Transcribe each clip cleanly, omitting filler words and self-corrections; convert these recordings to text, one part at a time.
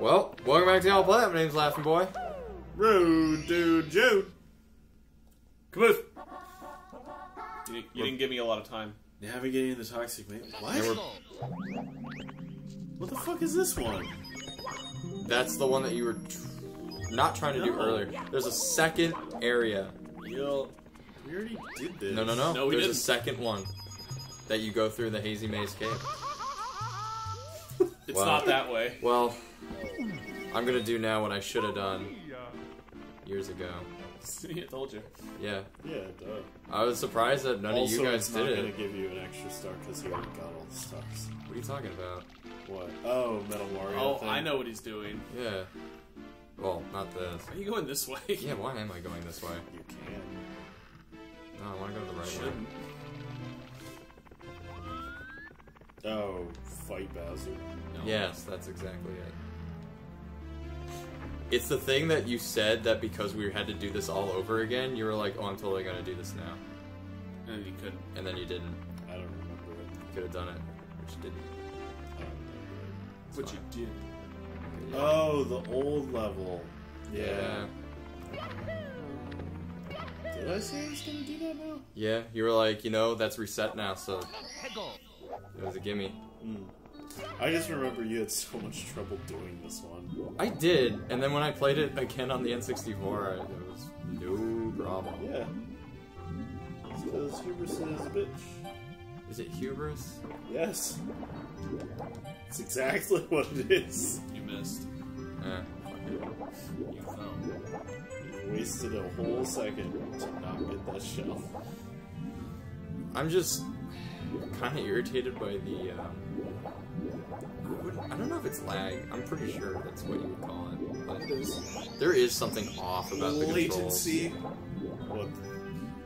Well, welcome back to Y'all Play. My name's Laughing Boy. Rude Dude Jude. Caboose! You didn't give me a lot of time. Navigating the toxic mate. What? What the fuck is this one? That's the one that you were not trying to do earlier. There's a second area. We already did this. No. No, we There's didn't. a second one that you go through the Hazy Maze Cave. It's not that way. Well, I'm gonna do now what I should have done years ago. I told you. Yeah. Yeah, duh. I was surprised that none of you guys did it's not it. gonna give you an extra star because you already got all the stars. What are you talking about? What? Oh, Metal Mario. Oh, thing. I know what he's doing. Yeah. Well, not this. Are you going this way? Yeah, why am I going this way? You can. No, I want to go to the right way. Shouldn't. Oh, fight Bowser. No. Yes, that's exactly it. It's the thing that you said that because we had to do this all over again, you were like, oh, I'm totally gonna do this now. And you couldn't. And then you didn't. I don't remember it. You could have done it, but you didn't. I don't remember It's But fine. you did. it. Yeah. Oh, the old level. Yeah. Did I say I was gonna do that now? Yeah, you were like, you know, that's reset now, so it was a gimme. I just remember you had so much trouble doing this one. I did, and then when I played it again on the N64, it was no problem. Yeah. It's because Hubris is a bitch. Is it hubris? Yes. It's exactly what it is. You missed. Eh. You fell. You wasted a whole second to not get that shell. I'm just kind of irritated by the, I don't know if it's lag. I'm pretty sure that's what you would call it. But there is something off about the controls. Latency. What?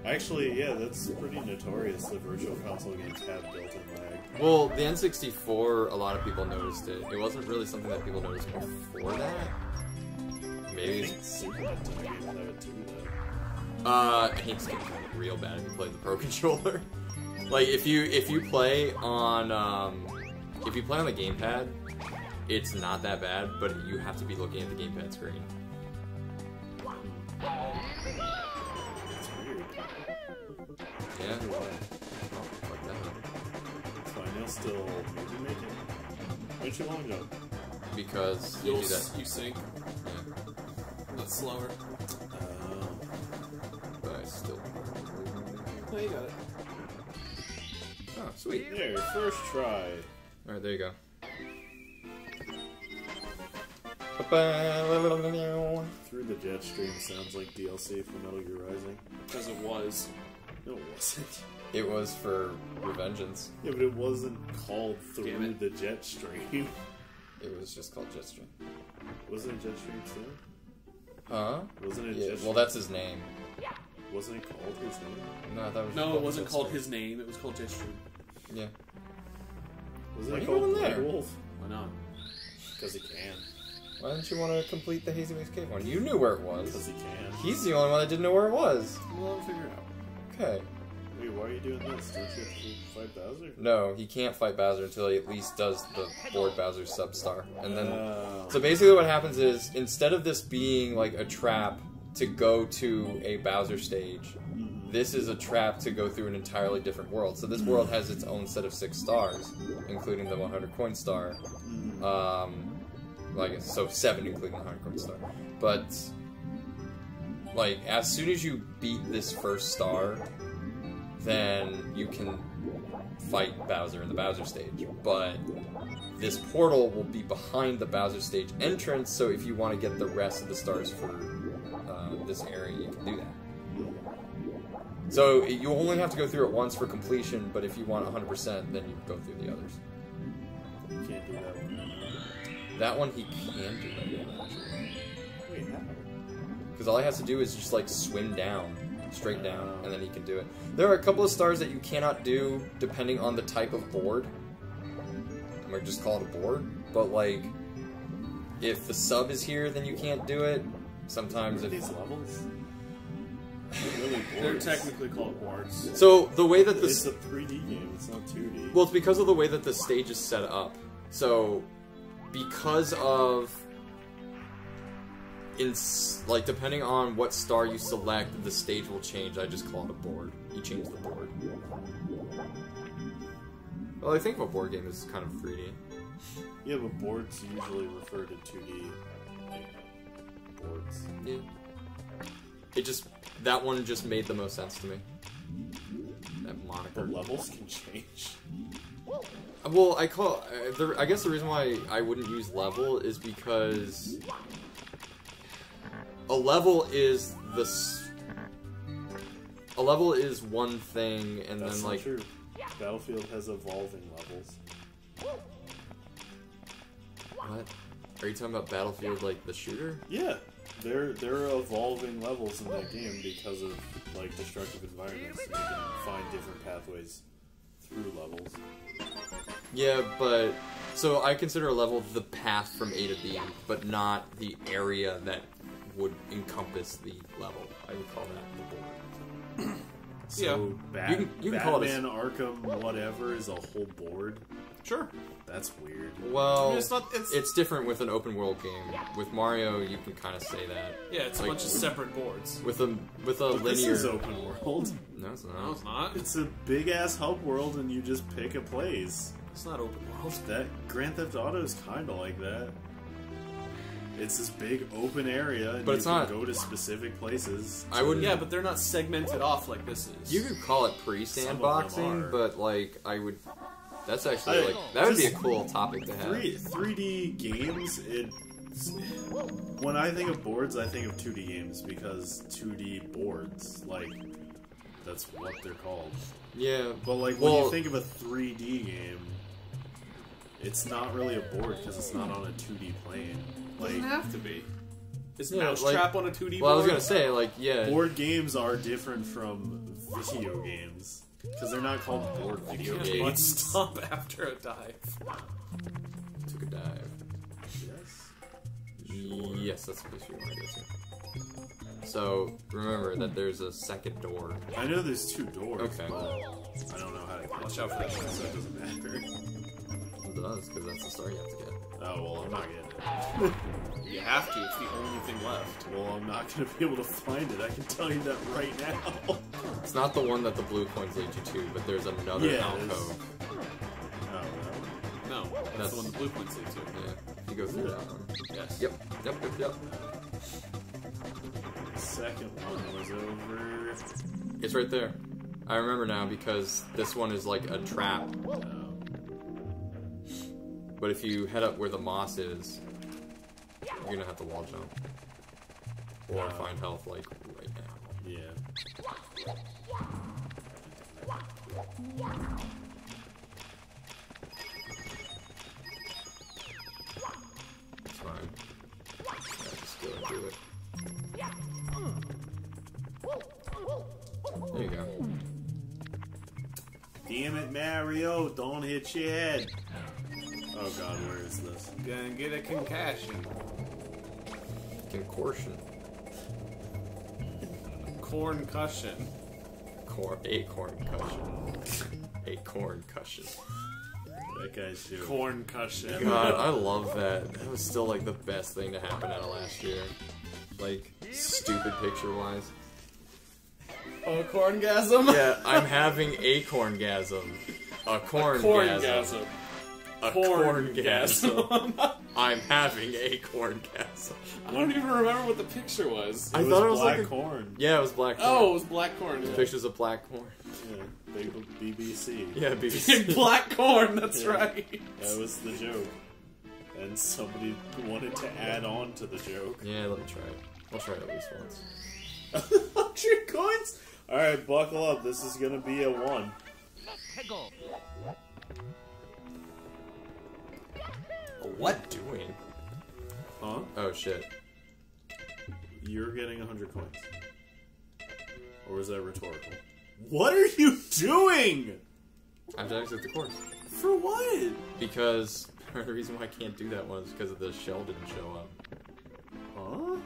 Actually, yeah, that's pretty notorious. The Virtual Console games have built-in lag. Well, the N64, a lot of people noticed it. It wasn't really something that people noticed before that. I Maybe. think Super Nintendo games have it too, though. I think it's gonna be real bad if you play the Pro Controller. Like if you play on the gamepad, it's not that bad, but you have to be looking at the gamepad screen. It's weird. Yeah. Why? Oh, fuck that. It's fine, you'll still movie making. When's your long jump? Because you do that. You sink. Yeah. That's slower. But I still. No, you got it. Oh, sweet. There, first try. All right, there you go. Through the jet stream sounds like DLC for Metal Gear Rising. Because it was. No, it wasn't. It was for Revengeance. Yeah, but it wasn't called Damn Through it. the Jet Stream. It was just called Jetstream. Wasn't it Jetstream too? Huh? Wasn't it Yeah. Jetstream? Well, that's his name. Wasn't it called his name? No, I thought it was. No, it wasn't called Jetstream. his name. It was called Jetstream. Yeah. Wasn't Why it are you called going Black there? Wolf? Why not? Because he can. Why didn't you want to complete the Hazy Maze Cave one? You knew where it Because was. he can. He's the only one that didn't know where it was. We'll figure it out. Okay. Wait, why are you doing this? Don't you have to fight Bowser? No, he can't fight Bowser until he at least does the board Bowser sub-star. And then... Oh. So basically what happens is, instead of this being like a trap to go to a Bowser stage, this is a trap to go through an entirely different world. So this world has its own set of 6 stars, including the 100 coin star. So 7 including the 100 coin star. But, like, as soon as you beat this first star, then you can fight Bowser in the Bowser stage. But this portal will be behind the Bowser stage entrance, so if you want to get the rest of the stars for this area, you can do that. So you only have to go through it once for completion, but if you want 100%, then you go through the others. You can't do that one. That one he can do that one, actually. Wait, how? Because all he has to do is just like swim down, straight down, and then he can do it. There are a couple of stars that you cannot do depending on the type of board. I'm gonna just call it a board, but like, if the sub is here, then you can't do it. Sometimes if... These levels? They're really They're boards. technically called boards. So, the way that It's this... a 3D game, it's not 2D. Well, it's because of the way that the stage is set up. So, because of like depending on what star you select, the stage will change. I just call it a board. You change the board. Well, I think a board game is kind of 3D. Yeah, but boards usually refer to 2D boards. Yeah. That one just made the most sense to me. That moniker. But levels can change. Well, I guess the reason why I wouldn't use level is because a level is one thing, and That's then not like true. Battlefield has evolving levels. what? Are you talking about Battlefield like the shooter? Yeah, there are evolving levels in that game because of like destructive environments. You can find different pathways through levels. Yeah, but so I consider a level the path from A to B, but not the area that would encompass the level. I would call that the board. So you can call it Batman Arkham whatever is a whole board. Sure. That's weird. Well, I mean, it's different with an open world game. With Mario, you can kind of say that. Yeah, it's like, a bunch of separate boards. With a But linear. This is open world. No, it's No, not. it's not. It's a big ass hub world, and you just pick a place. It's not open world. That Grand Theft Auto is kind of like that. It's this big open area, and But you it's can not- go to specific places. I wouldn't. Yeah, but they're not segmented off like this is. You could call it Some pre-sandboxing, of them are. but like I would. That's actually that would be a cool topic to have. 3D games. When I think of boards, I think of 2D games because 2D boards, like that's what they're called. Yeah, But like when you think of a 3D game, it's not really a board because it's not on a 2D plane. It doesn't Like have to be. Is Yeah, Mousetrap on a 2D board? well, I was gonna say yeah. board games are different from video games because they're not called board video You Yeah. can't games. stop after a dive. Took a dive. Yes. Yes, that's the place we want to go to. So remember that there's a second door. I know there's 2 doors, Okay. but I don't know how to Watch out for that shit. so it doesn't matter. It does because that's the star you have to get. Oh well, I'm not getting it. You have to. It's the only thing left. Well, I'm not going to be able to find it. I can tell you that right now. It's not the one that the blue coins lead you to, but there's another Yeah, alcove. Oh, No, that's the one the blue points lead to. Yeah, you go through that one. Yes. Yep. the second one was over. It's right there. I remember now because this one is like a trap. Oh. But if you head up where the moss is, you're gonna have to wall jump. Or find health like right now. Yeah. It's fine. Just go and do it. There you go. Damn it, Mario! Don't hit your head. Oh God, where is this? Gonna get a concussion. Concortion. Corn-cussion. Acorn cushion. Acorn cushion. That guy's shooting. Corn-cussion. God, I love that. That was still like the best thing to happen out of last year. Like, stupid picture-wise. Oh, Corn-gasm? Yeah, I'm having a corn-gasm. A corn-gasm. Corn-gasm. A Corn-gasm. corn-gasm. I'm having a corn-gasm. I don't even remember what the picture was. I thought it was black like a- corn. Yeah, it was black corn. Oh, it was black corn. Yeah. Pictures of black corn. Yeah, big BBC. Yeah, BBC. Big black corn, that's Yeah. right. That was the joke. And somebody wanted to add on to the joke. Yeah, let me try it. I'll try it at least once. 100 coins? Alright, buckle up. This is gonna be a 1. What doing? Huh? Oh shit. You're getting 100 coins. Or was that rhetorical? What are you doing? I have to exit the course. For what? Because part of the reason why I can't do that one is because the shell didn't show up. Huh?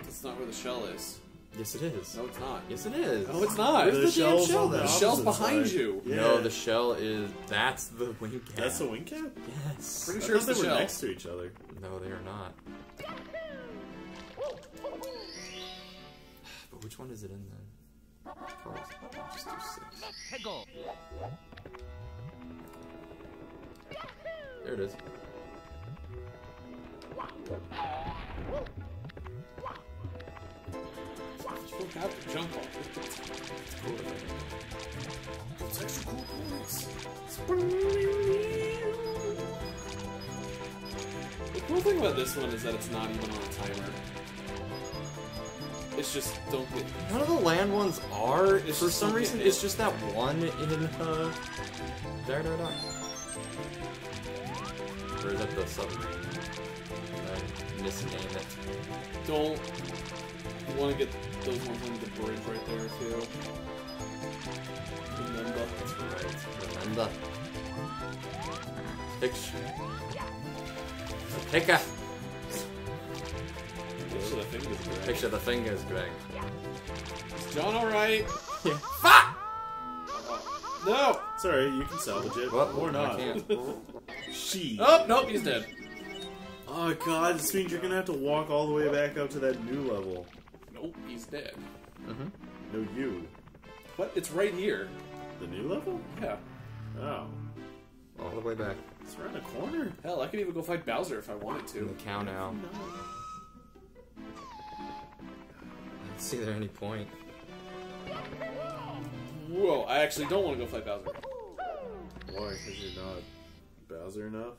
That's not where the shell is. Yes, it is. No, it's not. Yes, it is. No, it's not. Where's the damn shell's shell on the then? The shell's opposite behind side. you. Yeah. No, the shell is... That's the wing cap. That's the wing cap? Yes. Pretty I sure thought it's they the were shell. next to each other. No, they are not. one is it in then? Probably just do 6. There it is. Look out the jump off. It's extra cool points. The cool thing about this one is that it's not even on a timer. It's just don't get. None of the land ones are. It's For just some don't reason, get it's just that one in Dar. Or is that the submarine? I misname it. Don't. You want to get those ones on the bridge right there too. Remember. That's right. Remember. Picture. Picture. Picture the fingers, Greg. Picture the fingers, Greg. Is John alright? Yeah. Fuck! No! Sorry, you can salvage it. What? Or not. I can't. She. Oh, nope, he's dead. Oh god, this means you're gonna have to walk all the way back up to that new level. Nope, he's dead. Mm-hmm. No, you. What? It's right here. The new level? Yeah. Oh. All the way back. It's around the corner. Hell, I could even go fight Bowser if I wanted In to. the cow now. No. I don't see there any point. Whoa, I actually don't want to go fight Bowser. Why? Because you're not Bowser enough?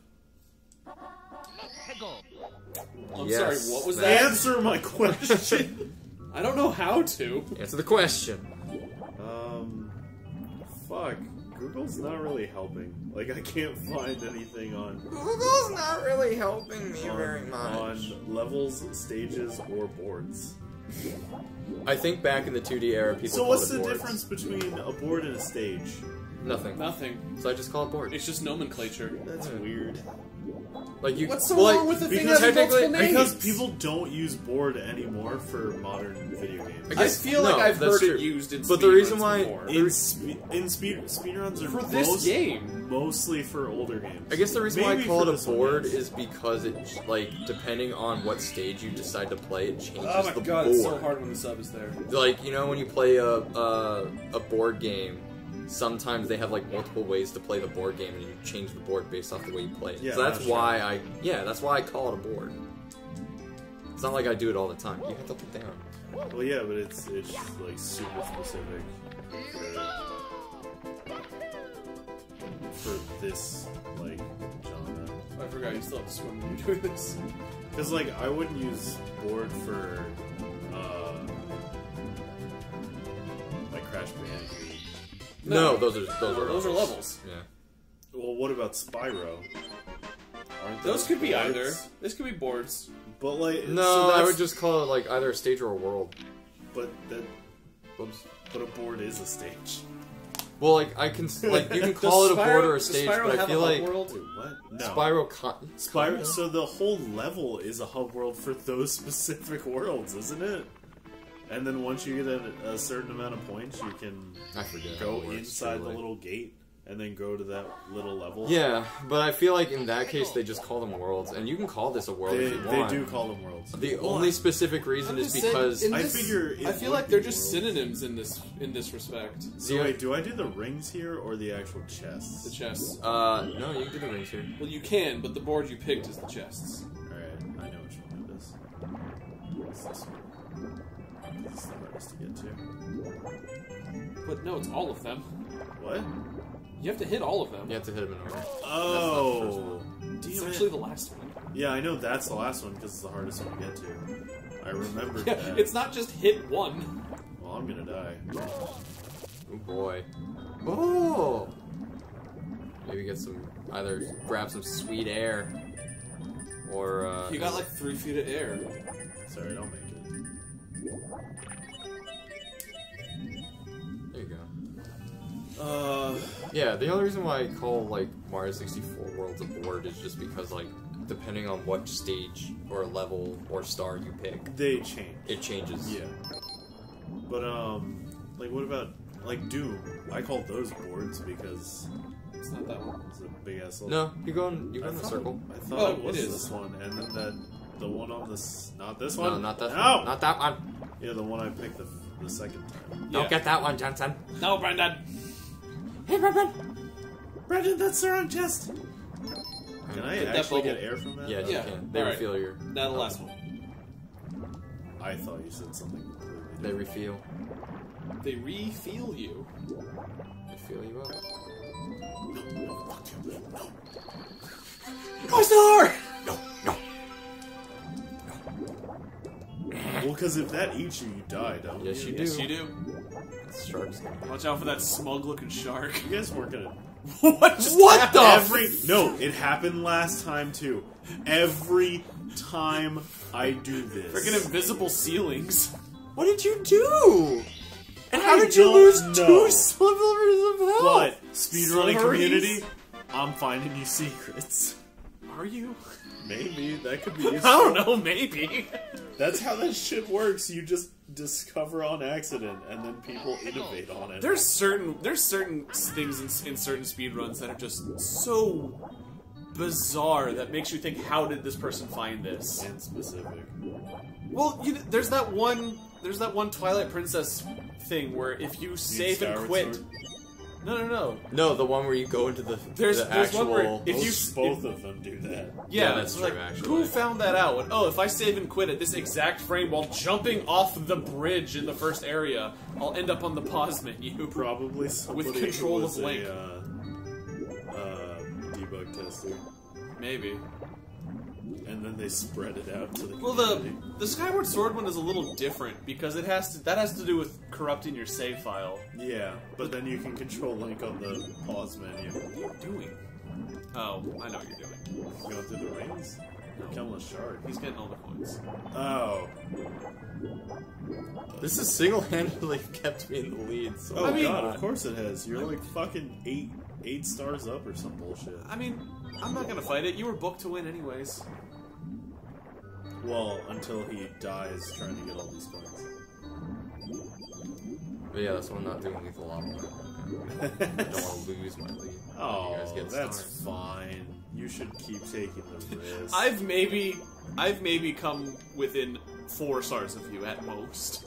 I'm Yes, sorry, what was that? Answer my question! I don't know how to. Answer the question. Fuck. Google's not really helping. Like, I can't find anything on Google's not really helping me very much. on levels, stages, or boards. I think back in the 2D era, people So called what's it the boards. difference between a board and a stage? Nothing. Nothing. So I just call it board. It's just nomenclature. That's Yeah. weird. Like you. What's so well, wrong with the thing because that has technically- multiple names? Because people don't use board anymore for modern video games. I I guess- feel like no, I've that's heard true. it used in But the speedruns reason why- before. Speedruns are For this game. mostly for older games. I guess the reason why I Maybe call for it this a one, board yes. is because it, like, depending on what stage you decide to play, it changes Oh my the god, board. it's so hard when the sub is there. Like, you know, when you play a board game, sometimes they have like multiple ways to play the board game, and you change the board based off the way you play it. Yeah, so that's that's why that's why I call it a board. It's not like I do it all the time. You have to put down. Well, yeah, but it's like super specific for this like genre. I forgot you still have to swim when you're doing this. Because like I wouldn't use board for like Crash Bandicoot. No, those are levels. Yeah. Well, what about Spyro? Aren't Those could be boards? either. This could be boards. But like No, so I that's- would just call it like either a stage or a world. But that Whoops. but a board is a stage. Well, like I can like you can call it a board or a stage, does Spyro but I have feel a like hub world? Wait, what? No. Spyro. Spyro. So the whole level is a hub world for those specific worlds, isn't it? And then once you get a certain amount of points, you can I forget. how go it works, inside the truly. little gate and then go to that little level. Yeah, but I feel like in that case they just call them worlds, and you can call this a world They, if you they want. do call them worlds. The only specific reason is because I figure it I feel would like be they're just worlds. synonyms in this respect. So wait, do I do the rings here or the actual chests? The chests. no, you can do the rings here. Well, you can, but the board you picked is the chests. Alright, I know which one it is. It's this one. This is the hardest to get to. But no, it's all of them. What? You have to hit all of them. You have to hit them in order. Oh! It's Damn actually it. the last one. Yeah, I know that's the last one because it's the hardest one to get to. I remembered Yeah, that. it's not just hit one. Well, I'm gonna die. Oh boy. Oh! Maybe get some, either grab some sweet air, or, You got like 3 feet of air. Sorry, don't make it. there you go. Uh, Yeah, the only reason why I call, like, Mario 64 Worlds a board is just because, like, depending on what stage, or level, or star you pick, they change. it changes. Yeah. But, like, what about, like, Doom? I call those boards because It's not that one. it's a big ass level. No, you go in the circle. I thought Oh, it was it is. this one, and then the one on this, not this No, one? not that No! one. Not that one. Yeah, the one I picked the second time. Don't get that one, Johnson. No, Brendan. Hey, Brendan. Brendan, that's the wrong chest. Can I Get that actually bubble. get air from that? Yeah, you Yeah. can. They Alright. refill your... Now the last one. I thought you said something completely different. They refill. They refuel you. They fill you up. My star! No, no. Well, because if that eats you, you die, don't Yes, you? you do. Yes, you do. Sharks. Watch out for that smug-looking shark. You guys weren't gonna... What just What happened? the No, it happened last time, too. Every time I do this. Freaking invisible ceilings. What did you do? And how I did you don't lose know. 2 slivers of health? But, speedrunning Slurries? community, I'm finding you secrets. Are you? Maybe, that could be I useful. don't know, maybe. That's how that shit works. You just discover on accident, and then people innovate on it. There's certain things in certain speedruns that are just so bizarre that makes you think, how did this person find this? And specific. Well, there's that one Twilight Princess thing where if you save and Skyward quit. Sword? No. No, the one where you go into the There's actual... one where if Both of them do that. Yeah, that's it's true, actually. Who found that out? And, oh, if I save and quit at this exact frame while jumping off the bridge in the first area, I'll end up on the pause menu. Probably somebody control who was of Link. Debug tester. Maybe. And then they spread it out to the Well, community. the Skyward Sword one is a little different because that has to do with corrupting your save file. Yeah, but then you can control Link on the pause menu. What are you doing? Oh, I know what you're doing. Going through the rings? No. Killing a shark. He's getting all the coins. Oh. This has single-handedly kept me in the lead. So Oh I mean- god, of course it has. You're like fucking eight stars up or some bullshit. I mean, I'm not gonna fight it. You were booked to win anyways. Well, until he dies trying to get all these coins. But yeah, that's why I'm not doing lethal lava. I don't want to lose my lead. You Oh, guys get that's stars. fine. You should keep taking the risk. I've maybe come within 4 stars of you at most.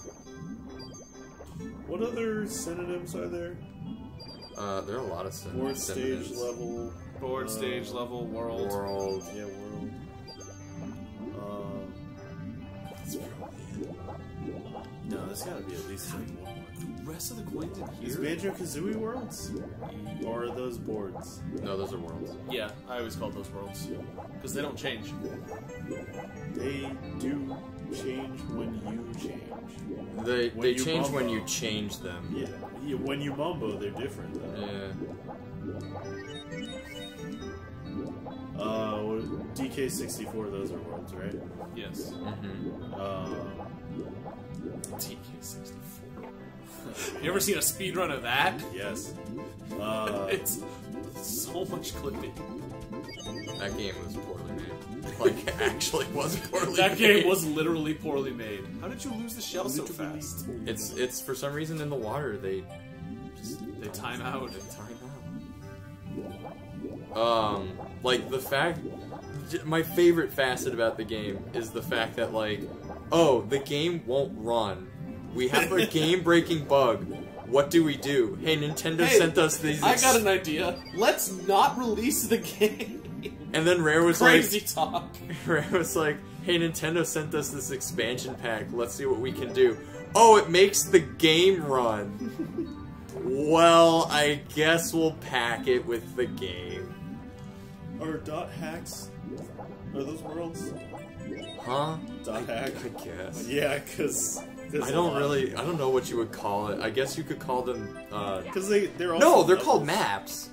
What other synonyms are there? There are a lot of Fourth stage synonyms. level. Board, stage, level, world. World. Yeah, world. That's probably it. No, there's gotta be at least like one more. Rest of the coins in Is here? Banjo-Kazooie worlds? Or are those boards? No, those are worlds. Yeah, I always call those worlds. Because they don't change. They do change when you change. They When you change when mumbo. you change them. Yeah, when you mumbo, they're different though. Yeah. DK64, those are worlds, right? Yes. TK64. You ever seen a speedrun of that? Yes. It's so much clipping. That game was poorly made. Like, actually was poorly That made. game was literally poorly made. How did you lose the shell so fast? It's for some reason in the water they time out. They time out. Like the fact, my favorite facet about the game is the fact that like, oh, the game won't run. We have a game-breaking bug. What do we do? Hey, Nintendo sent us these. I got an idea. Let's not release the game. And then Rare was Crazy like, talk. Rare was like, hey, Nintendo sent us this expansion pack. Let's see what we can do. Oh, it makes the game run. Well, I guess we'll pack it with the game. Are dot hacks? Are those worlds? Huh? Dot hack? I guess. Yeah, because I don't know what you would call it. I guess you could call them, because they're all no, they're called maps.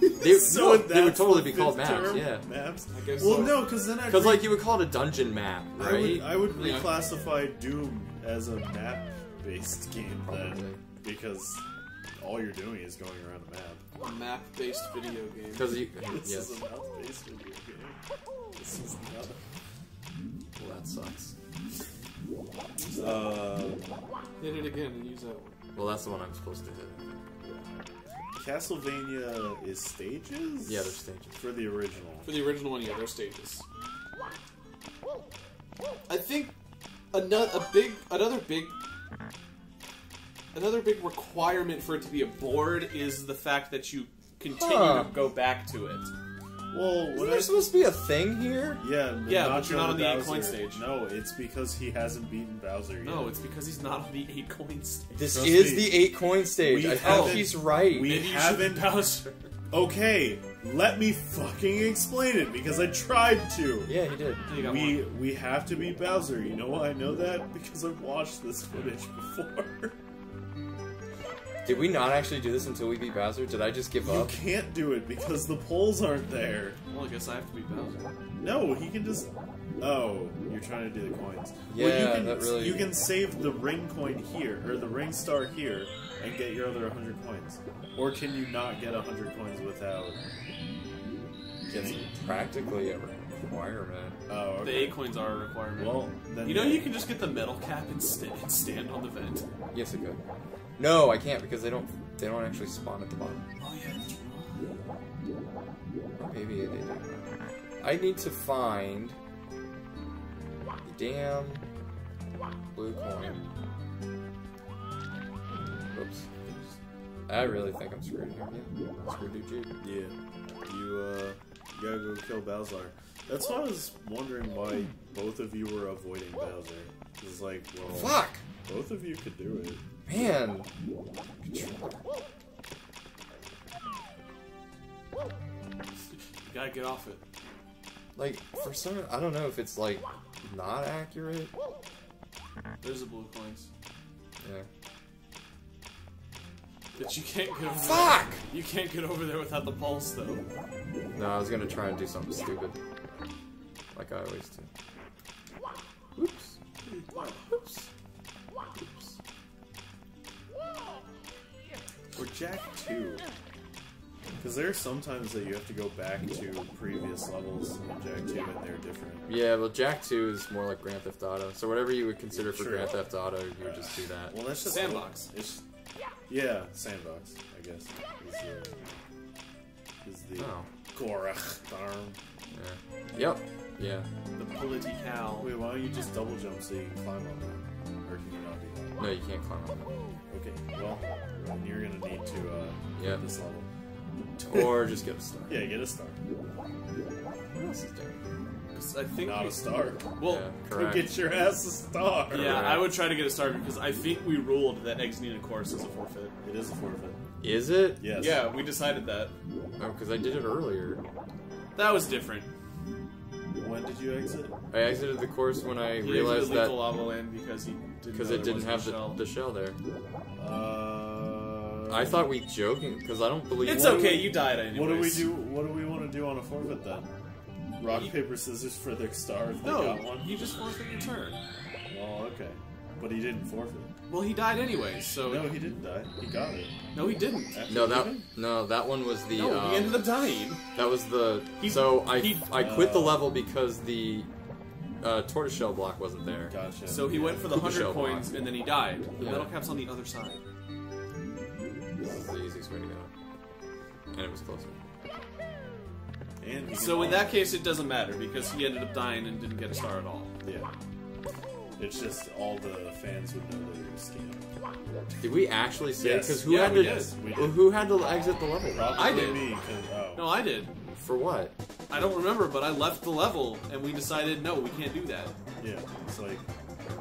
They would that's totally the be called fifth maps, term? yeah. Maps? I guess Well, so. no, because then Because, like, you would call it a dungeon map, right? I would Yeah. reclassify Doom as a map-based game then, Probably. because all you're doing is going around a map. A map-based video game. Because you, This yes, is a map-based video game. This is not. well, that sucks. Hit it again and use that one. Well, that's the one I'm supposed to hit. Castlevania is stages? Yeah, they're stages. For the original. For the original one, yeah, they're stages. I think another big Another big requirement for it to be a board is the fact that you continue to go back to it. Well, Isn't there supposed to be a thing here? Yeah, but you're not on the Bowser. 8 coin stage. No, it's because he hasn't beaten Bowser yet. No, it's because he's not on the 8 coin stage. This Trust is me. the 8 coin stage. I think he's right. We Maybe you haven't. should Bowser. Okay, let me fucking explain it because I tried to. Yeah, he did. You got We have to beat Bowser. You know why I know that? Because I've watched this footage before. Did we not actually do this until we beat Bowser? Did I just give You up? can't do it because the poles aren't there. Well, I guess I have to beat Bowser. No, he can just. Oh, you're trying to do the coins. Yeah, You can save the ring coin here, or the ring star here, and get your other 100 coins. Or can you not get 100 coins without? It's practically a requirement. Oh, okay. The 8 coins are a requirement. Well, then you know you can just get the metal cap and stand on the vent. Yes, it could. No, I can't because they don't actually spawn at the bottom. Oh yeah, that's Or maybe they do. I need to find the damn blue coin. Oops. I really think I'm screwed here. Yeah. Screwed dude. Yeah, you gotta go kill Bowser. That's why I was wondering why both of you were avoiding Bowser. It's like, well, Fuck! both of you could do it. Man! You gotta get off it. Like, for some, I don't know if it's like not accurate. There's the blue coins. Yeah. But you can't get over Fuck! there. You can't get over there without the pulse, though. No, I was gonna try and do something stupid. Like I always do. Oops. Oops. Oops. Or Jack 2. Because there are some times that you have to go back to previous levels in Jack 2 and they're different. Yeah, well, Jack 2 is more like Grand Theft Auto. So whatever you would consider for Sure. Grand Theft Auto, you would just do that. Well, that's just Sandbox. Yeah, sandbox, I guess. Is the Oh. Gorach Darm. Yeah. Yep. Yeah. The political. Wait, why don't you just double jump so you can climb on that? Or can you not do that? No, you can't climb on Okay, well, then you're gonna need to Yeah. get this level. that. Or just get a star. Yeah, get a star. What else is there? I think Not a star. Well, Yeah, Go correct. get your ass a star. yeah, I would try to get a star because I think we ruled that eggs need a course as a forfeit. It is a forfeit. Is it? Yes. Yeah, we decided that. Oh, because I did it earlier. That was different. When did you exit? I exited the course when I He realized exited that Lethal Lava Land because he didn't because know it there didn't wasn't have a shell. the shell there. I I thought we joking because I don't believe It's What do okay, we- you died anyways. What do we do? What do we want to do on a forfeit then? Rock, paper, scissors for the star if they No, got one? you just forfeit your turn. Well, okay. But he didn't forfeit. Well, he died anyways, so... No, he didn't die. He got it. No, he didn't. After No, leaving? that one was the. No, he ended up dying. That was the. He- so he- I quit the level because the tortoiseshell block wasn't there. Gotcha. So he went for the Cooper 100 shell coins, block. and then he died. The Yeah. metal cap's on the other side. This is the easiest way to go. And it was closer. And he So in can- that case, it doesn't matter, because he ended up dying and didn't get a star at all. Yeah. It's just all the fans would know that you're a scam. Did we actually say? Yes. Because who Yeah, had we to? did. We Well, did. who had to exit the level? Probably I did. me, 'cause- oh. No, I did. For what? I don't remember, but I left the level, and we decided, no, we can't do that. Yeah, it's like...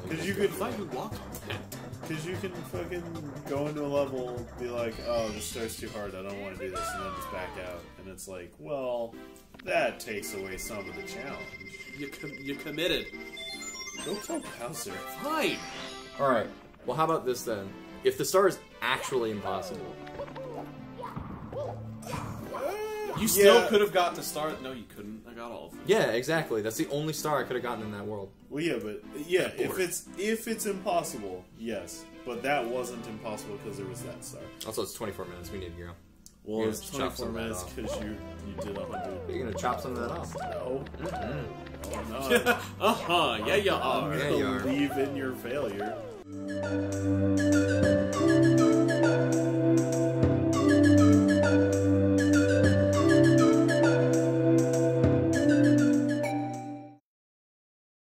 Because you could... I thought you walked on that. Because you can fucking go into a level, be like, oh, this starts too hard, I don't want to do this, and then just back out. And it's like, well, that takes away some of the challenge. You committed. Go kill Bowser. Fine. All right. Well, how about this then? If the star is actually impossible, You still Yeah. could have gotten a star. No, you couldn't. I got all of them. yeah, exactly. That's the only star I could have gotten in that world. Well, yeah, but yeah, Bored. if it's impossible, yes, but that wasn't impossible because there was that star. Also, it's 24 minutes. We need to go. Well, You're it's gonna chop 24 some of that minutes off. because you did 100. You're gonna chop some of that off. No, Mm-hmm. no, Uh-huh. Yeah, you are. I'm Yeah, gonna you are. leave in your failure.